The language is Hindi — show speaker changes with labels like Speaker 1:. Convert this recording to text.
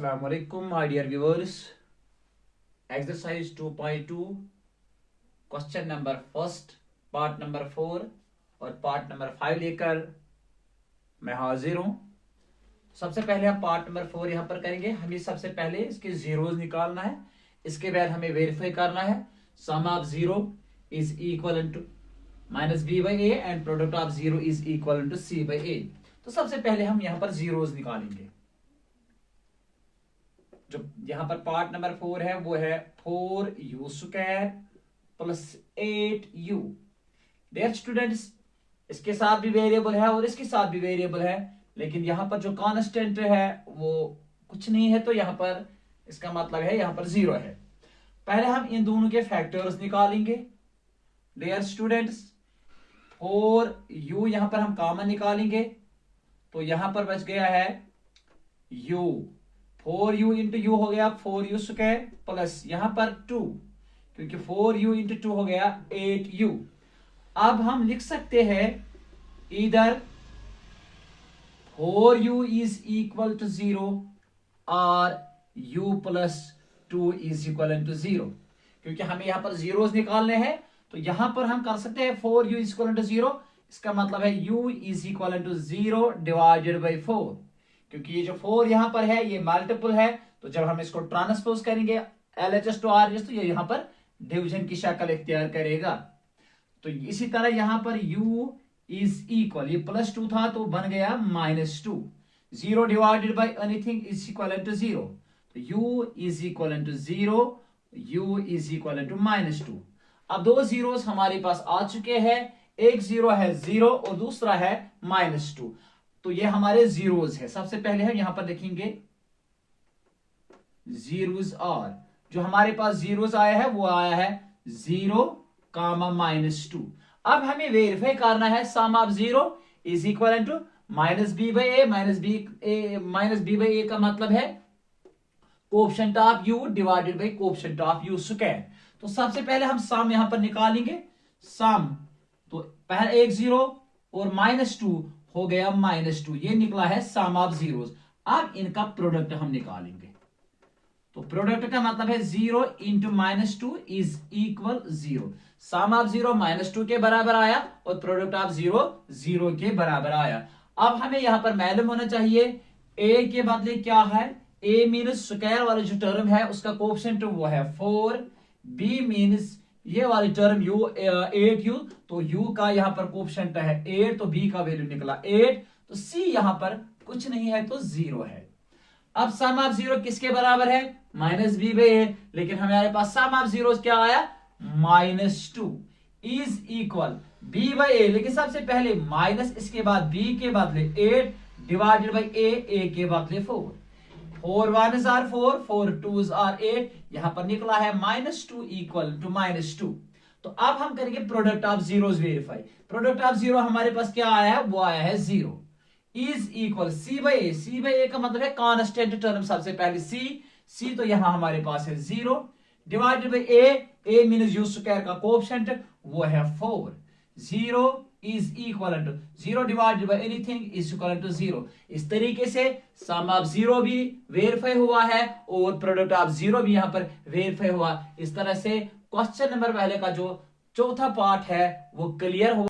Speaker 1: Assalamu alaikum, my dear viewers. Exercise 2.2 question number first, part number 4 और पार्ट नंबर 5 लेकर मैं हाजिर हूं। सबसे पहले हम पार्ट नंबर 4 यहां पर करेंगे। हमें सबसे पहले इसके जीरोस निकालना है, इसके बाद हमें वेरीफाई करना है sum of zero is equal to minus B by A and product of zero is equal to C by A. तो सबसे पहले हम यहां पर जीरोस निकालेंगे। जो यहां पर पार्ट नंबर 4 है वो है 4u square plus 8u। Dear students, इसके साथ भी वेरिएबल है और इसके साथ भी वेरिएबल है, लेकिन यहां पर जो कांस्टेंट है वो कुछ नहीं है, तो यहां पर इसका मतलब है यहां पर जीरो है। पहले हम इन दोनों के फैक्टर्स निकालेंगे। डियर स्टूडेंट्स, 4u यहां पर हम कॉमन निकालेंगे, तो यहां पर बच गया है u। 4u इंटू यू हो गया 4u स्क्वायर प्लस यहां पर 2, क्योंकि 4u इंटू 2 हो गया 8u। अब हम लिख सकते हैं इधर 4u इज इक्वल टू 0 और u plus 2 is equal to 0। क्योंकि हमें यहां पर जीरोस निकालने हैं, तो यहां पर हम कर सकते हैं 4u इज इक्वल टू 0। इसका मतलब है u is equal to 0 divided by 4। क्योंकि ये जो 4 यहां पर है ये मल्टीपल है, तो जब हम इसको ट्रांसपोज करेंगे LHS टू RHS, तो ये यहां पर डिवीजन की शक्ल इख्तियार करेगा। तो इसी तरह यहां पर u इज इक्वल, ये प्लस 2 था तो बन गया -2। 0 divided by anything is equal to 0, तो u is equal to 0, u is equal to -2। अब दो जीरोस हमारे पास आ चुके हैं, एक जीरो है 0 और दूसरा है -2। तो ये हमारे जीरोस है। सबसे पहले हम यहां पर देखेंगे जीरोस, और जो हमारे पास जीरोस आया है वो आया है 0, -2। अब हमें वेरीफाई करना है sum of 0 is equal to minus B by A. Minus B by A का मतलब है coefficient of u divided by coefficient of u square. तो सबसे पहले हम सम यहां पर निकालेंगे। सम, तो पहले एक 0 और -2 हो गया -2, ये निकला है सम ऑफ जीरोस। अब इनका प्रोडक्ट हम निकालेंगे, तो प्रोडक्ट का मतलब है 0 into -2 is equal 0। Sum of 0 -2 के बराबर आया और प्रोडक्ट ऑफ 0 0 के बराबर आया। अब हमें यहां पर मालूम होना चाहिए a के बदले क्या है। a मीन्स स्क्वायर वाला जो टर्म है उसका कोएफिशिएंट वो है 4, b मीन्स ये वाली टर्म u 8u, तो u का यहां पर कोएफिशिएंट है 8, तो b का वैल्यू निकला 8, तो c यहां पर कुछ नहीं है तो 0 है। अब सम ऑफ 0 किसके बराबर है, माइनस बी बाई ए, लेकिन हमारे पास सम ऑफ 0 क्या आया -2 इज इक्वल b बाई ए, लेकिन सबसे पहले माइनस, इसके बाद b के बदले 8 डिवाइडेड बाई a के बदले 4। 4 1s are 4, 4 2s are 8, यहां पर निकला है -2 इक्वल टू -2। तो अब हम करेंगे product of zeros verify. Product of 0 हमारे पास क्या आया है, वो आया है 0 is equal C by A. C by A का मतलब है कांस्टेंट टर्म। सबसे पहले c तो यहां हमारे पास है 0 divided by a means u square का कोएफिशिएंट वो है 4। 0 is equal to 0 divided by anything is equal to 0। इस तरीके से सम ऑफ 0 भी वेरीफाई हुआ है और प्रोडक्ट ऑफ 0 भी यहां पर वेरीफाई हुआ। इस तरह से क्वेश्चन नंबर पहले का जो चौथा पार्ट है वो क्लियर हुआ।